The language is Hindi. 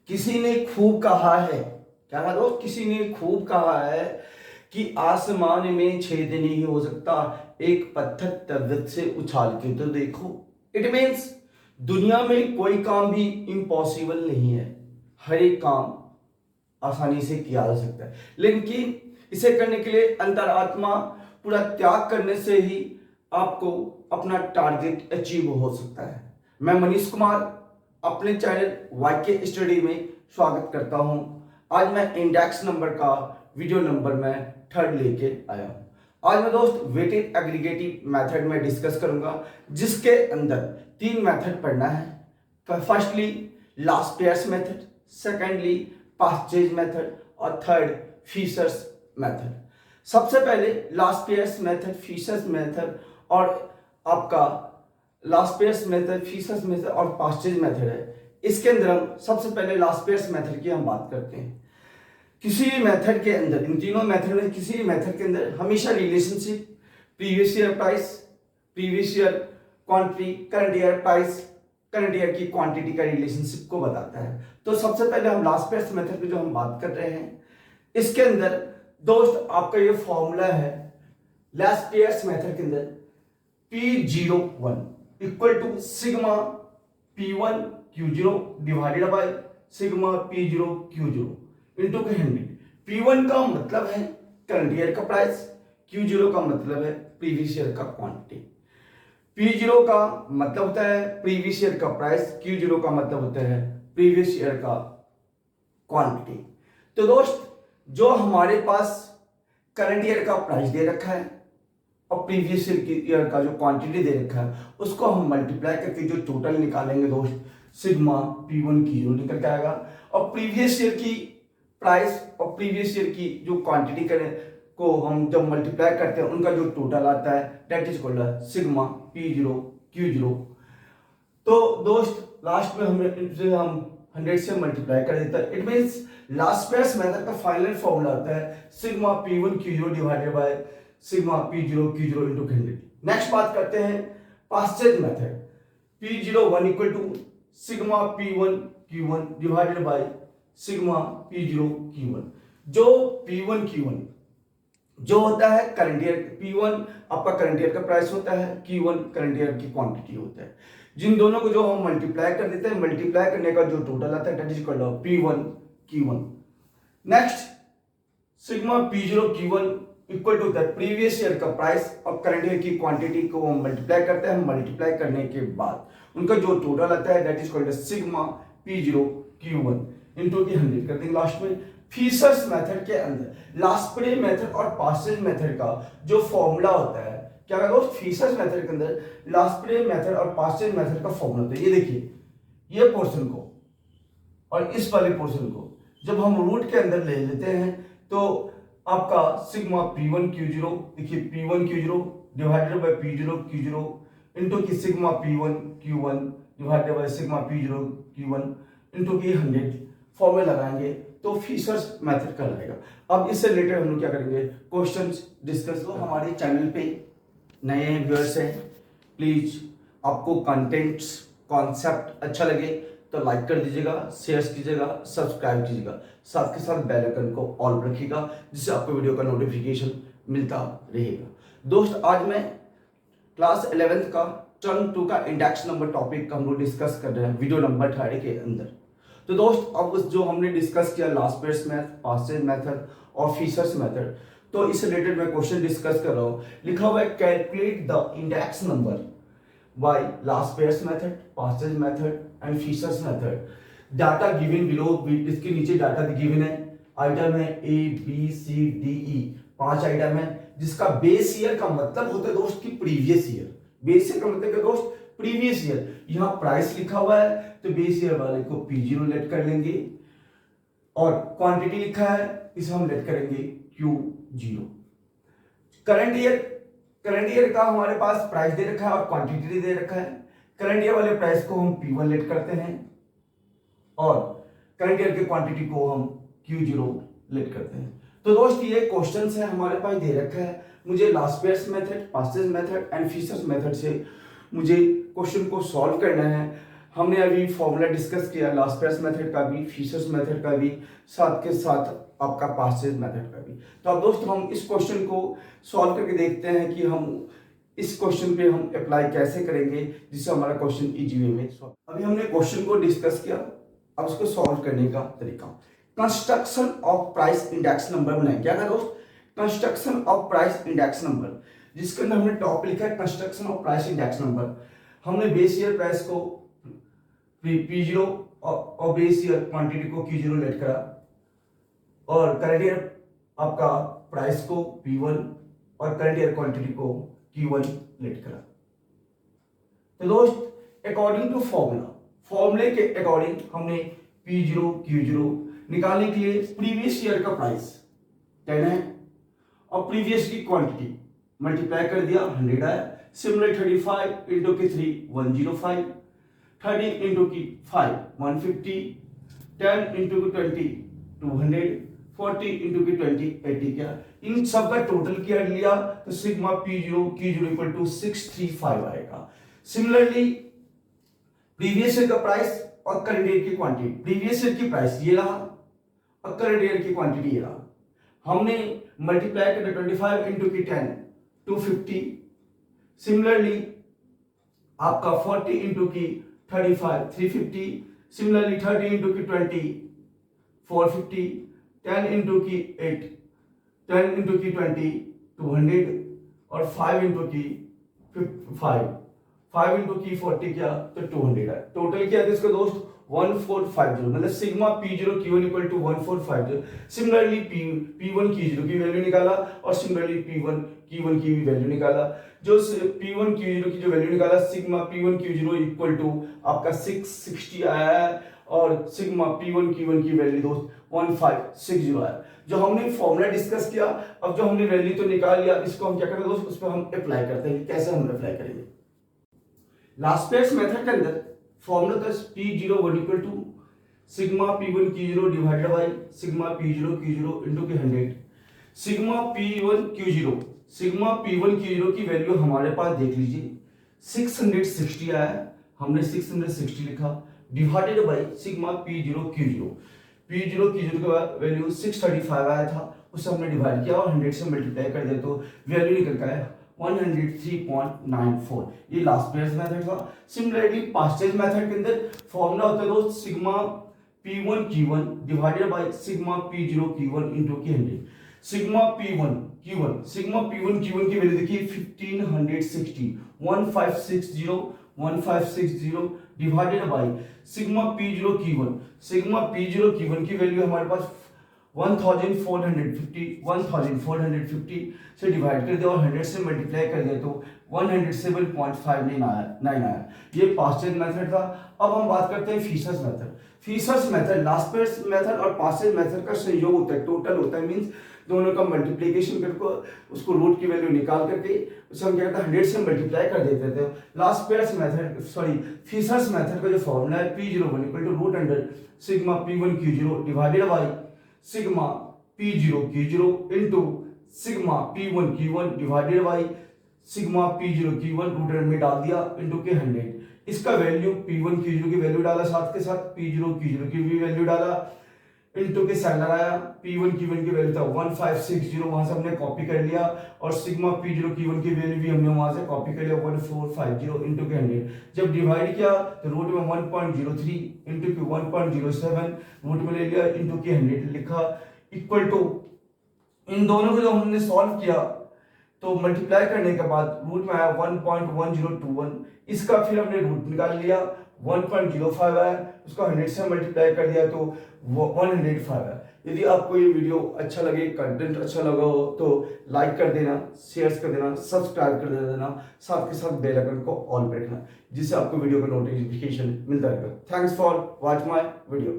किसी ने खूब कहा है, क्या कहा दोस्त, किसी ने खूब कहा है कि आसमान में छेद नहीं हो सकता, एक पत्थर तर्जत से उछाल के तो देखो। इट मीन्स दुनिया में कोई काम भी इम्पॉसिबल नहीं है, हर एक काम आसानी से किया जा सकता है, लेकिन इसे करने के लिए अंतरात्मा पूरा त्याग करने से ही आपको अपना टारगेट अचीव हो सकता है। मैं मनीष कुमार अपने चैनल वाईके स्टडी में स्वागत करता हूं। आज मैं इंडेक्स नंबर का वीडियो नंबर में 3rd लेके आया हूं। आज मैं दोस्त वेटेड एग्रीगेटिव मेथड में डिस्कस करूंगा, जिसके अंदर 3 मेथड पढ़ना है। Firstly Laspeyres method, secondly Paasche's method और थर्ड फिशर्स मेथड। सबसे पहले Laspeyres method, Fisher's method और आपका Laspeyres method, Fisher's method और पास्चेज मेथड है। इसके अंदर हम सबसे पहले लास्ट पेयर्स मेथड की हम बात करते हैं। किसी भी मेथड के अंदर, इन तीनों मेथड में किसी भी मेथड के अंदर हमेशा relationship previous year price, previous year quantity, current year price, current year की क्वांटिटी का रिलेशनशिप को बताता है। तो सबसे पहले हम लास्ट पेयर्स मेथड की जो हम बात कर रहे हैं, इसके अंदर दोस्त आपका ये फॉर्मूला है लास्ट पेयर्स मेथड के अंदर P01 equal to sigma P1 Q0 divided by sigma P0 Q0 into के 100। P1 का मतलब है करंट ईयर का प्राइस, Q0 का मतलब है प्रीवियस ईयर का क्वांटिटी। P0 का मतलब होता है प्रीवियस ईयर का प्राइस, Q0 का मतलब होता है प्रीवियस ईयर का क्वांटिटी। तो दोस्त जो हमारे पास करंट ईयर का प्राइस दे रखा है और प्रीवियस ईयर का जो क्वांटिटी दे रखा है, उसको हम मल्टीप्लाई करके जो टोटल निकालेंगे दोस्त, सिग्मा P1 Q0 निकल के आएगा। और प्रीवियस ईयर की प्राइस और प्रीवियस ईयर की जो क्वांटिटी करें को हम जब मल्टीप्लाई करते हैं, उनका जो टोटल आता है that is called sigma P0 Q0। तो दोस्त लास्ट में हम 100 से मल्टीप्लाई कर देता है। It means Laspeyres method का फाइनल फॉर्मूला आता है sigma P1 Q0 divided by sigma P0 Q0 into 100। Next बात करते हैं Paasche's method. P01 equal to sigma P1 Q1 divided by sigma P0 Q1। जो P1 Q1 जो होता है करंट ईयर, P1 आपका करंट ईयर का प्राइस होता है, Q1 करंट ईयर की क्वांटिटी होता है। जिन दोनों को जो हम मल्टीप्लाई कर देते हैं, मल्टीप्लाई करने का जो टोटल आता है that is called P1 Q1। Next sigma P0 Q1 equal to the previous year का प्राइस और करंट ईयर की क्वांटिटी को हम मल्टीप्लाई करते हैं। मल्टीप्लाई करने के बाद उनका जो टोटल आता है that is called sigma P0 Q1 into की 100 कर देंगे लास्ट में। फिशर्स मेथड के अंदर लास्ट पे मेथड और पासेज मेथड का जो फॉर्मूला होता है, क्या होगा दोस्त, फिशर्स मेथड के अंदर लास्ट पे मेथड और पासेज मेथड का फॉर्मूला होता है। ये देखिए, ये पोर्शन को और इस वाले पोर्शन को जब हम रूट के अंदर ले लेते हैं तो आपका सिग्मा P1 Q0, देखिए P1 Q0 divided by P0 Q0 into की sigma P1 Q1 divided by sigma P0 Q1 into की 100 फॉर्मूला लगाएंगे तो फिशर्स मेथड का लगेगा। अब इससे रिलेटेड हम लोग क्या करेंगे, क्वेश्चंस डिस्कस। तो हमारे चैनल पे नए व्यूअर्स हैं, प्लीज आपको कंटेंट्स कॉन्सेप्ट अच्छा लगे तो लाइक कर दीजिएगा, शेयर कीजिएगा, सब्सक्राइब कीजिएगा, साथ के साथ बेल आइकन को ऑल पर रखिएगा, जिससे आपको वीडियो का नोटिफिकेशन मिलता रहेगा। दोस्त आज मैं क्लास 11th का टर्म 2 का इंडेक्स नंबर टॉपिक का हम लोग डिस्कस कर रहे हैं वीडियो नंबर 3 के अंदर। तो दोस्त अब उस जो हमने डिस्कस किया Laspeyres method, Paasche's method और फिशर्स मेथड, तो इस रिलेटेड मैं क्वेश्चन डिस्कस कर रहा हूँ। लिखा हुआ है calculate the index number by Laspeyres method, Paasche's method and Fisher's method. Data given below, इसके नीचे डाटा गिवन है, आइटम है A B C D E, 5 item है, जिसका बेस ईयर का मतलब होता है दोस्त की प्रीवियस ईयर। बेस ईयर का मतलब है दोस्त प्रीवियस ईयर। यहाँ प्राइस लिखा हुआ है तो बेस ईयर वाले को P0 लेट कर लेंगे और क्वांटिटी लिखा है इसे हम लेट करेंगे Q0। करंट ईयर का हमारे पास प्राइस दे रखा है और क्वांटिटी दे रखा है। करंट ईयर वाले प्राइस को हम P1 लेट करते हैं और करंट ईयर की क्वांटिटी को हम Q0 लेट करते हैं। तो दोस्त ये क्वेश्चंस है हमारे पास दे रखा है, मुझे Laspeyres method, Paasche's method and Fisher's method से मुझे क्वेश्चन को सॉल्व करना है। हमने अभी फॉर्मूला डिस्कस किया लास्पेस मेथड का भी, फिशर्स मेथड का भी, साथ के साथ आपका पासेज मेथड का भी। तो अब दोस्तों हम इस क्वेश्चन को सॉल्व करके देखते हैं कि हम इस क्वेश्चन पे हम अप्लाई कैसे करेंगे जिससे हमारा क्वेश्चन इजी वे में सॉल्व। अभी हमने क्वेश्चन को डिस्कस किया, अब उसको सॉल्व करने का तरीका। Construction of price index number बनाएंगे। क्या था दोस्त? Construction of price index number, जिसके अंदर हमने टॉप लिखा है construction of price index number. हमने बेस ईयर प्राइस को P0 और बेस ईयर क्वांटिटी को Q0 लेट करा, और करंट ईयर आपका प्राइस को P1 और करंट ईयर क्वांटिटी को Q1 लेट करा। तो दोस्त अकॉर्डिंग टू फॉर्मूले के अकॉर्डिंग हमने P0 Q0 निकालने के लिए प्रीवियस ईयर का प्राइस 10 है और प्रीवियस की क्वांटिटी मल्टीप्लाई कर दिया, 100 आया। सिमिलर 35 इंटू की 3 105, 30 इंटू की 5 150, 10 इंटू की 20 200, 40 इंटू की 20 80। क्या इन सब का टोटल किया लिया तो sigma P0 Q0 equal to 635 आएगा। सिमिलरली प्रीवियस ईयर का प्राइस और करंट ईयर की क्वांटिटी, प्रीवियस ईयर की प्राइस ये रहा और करंट ईयर की क्वांटिटी ये रहा। हमने मल्टीप्लाई कर 25 इंटू की 10 250, सिमिलरली आपका 40 इंटू की 35 350, सिमिलरली 30 इंटू की 20 450, 10 इंटू की 8 10 इंटू की 20 200 और 5 इंटू की 5 इंटू की 40 क्या तो 200 है। टोटल क्या है इसका दोस्त 1450, मतलब sigma P0 Q1 equal to 1450। Similarly P1 Q0 की वैल्यू निकाला और सिमिलरली P1 Q1 की वैल्यू निकाला। जो P1 Q0 की जो वैल्यू निकाला sigma P1 Q0 equal to आपका 660 आया है और सिग्मा P1 Q1 की वैल्यू दोस्त 1560 आया। जो हमने फॉर्मूला डिस्कस किया, अब जो हमने वैल्यू तो निकाल लिया, इसको हम क्या करें दोस्त, उस पर हम अप्लाई करते हैं। कैसे हम अप्लाई करेंगे? लास्पेस मेथड के अंदर फॉर्मूला था P01 equal to sigma P1 Q0 divided by sigma P0 Q0 into के 100। सिग्मा P1 Q0 की वैल्यू हमारे पास देख लीजिए 660 आया, हमने 660 लिखा, divided by sigma P0 Q0 का वैल्यू 635 आया था, उसे हमने डिवाइड किया और 100 से मल्टीप्लाई कर दिया तो वैल्यू निकल कर आया 103.94। ये लास्पेस मेथड था। सिमिलरली पास्टेज मेथड के अंदर फॉर्मूला होता है दोस्त sigma P1 Q1 divided by sigma P0 Q1 into की 100। सिग्मा P1 Q1 की वैल्यू देखिए 1560 divided by sigma P0 Q1 की वैल्यू हमारे पास 1450 से डिवाइड कर दिया और 100 से मल्टीप्लाई कर दिया तो 107.59 आया। ये पास्टेज मेथड था। अब हम बात करते हैं फिशर्स मेथड लास्पेस मेथड और पास्टेज मेथड का संयोग होता है, टोटल होता है, मींस दोनों का मल्टीप्लिकेशन करके उसको रूट की वैल्यू निकाल करके उसे हम क्या करते हैं 100 से मल्टीप्लाई कर देते थे। फिशर्स मेथड का जो फॉर्मूला है P01 equal to root under sigma P1 Q0 divided by sigma P0 Q0 into sigma P1 Q1 divided by sigma P0 Q1 root में डाल दिया इनटू के 100। इसका वैल्यू P1 Q0 की वैल्यू डाला, साथ के साथ P0 Q0 की भी वैल्यू डाला, इनटू के सेंटर आया। P1 Q1 की वैल्यू था 1560, वहां से हमने कॉपी कर लिया और सिग्मा P0 Q1 की वैल्यू भी हमने वहां से कॉपी कर लिया 1450 इनटू के 100। जब डिवाइड किया तो रूट में 1.03 इनटू के 1.07 रूट में ले लिया इनटू के 100 लिखा इक्वल टू, इन दोनों को जब हमने सॉल्व किया तो मल्टीप्लाई करने के बाद रूट में आया 1.1021। इसका फिर हमने रूट निकाल लिया 1.05 आया, उसको 100 से मल्टीप्लाई कर दिया तो 105 आया। यदि आपको ये वीडियो अच्छा लगे, कंटेंट अच्छा लगा हो तो लाइक कर देना, शेयर कर देना, सब्सक्राइब कर देना, साथ के साथ बेल आइकन को ऑन पे रखना जिससे आपको वीडियो का नोटिफिकेशन मिलता रहेगा। Thanks for watch my video.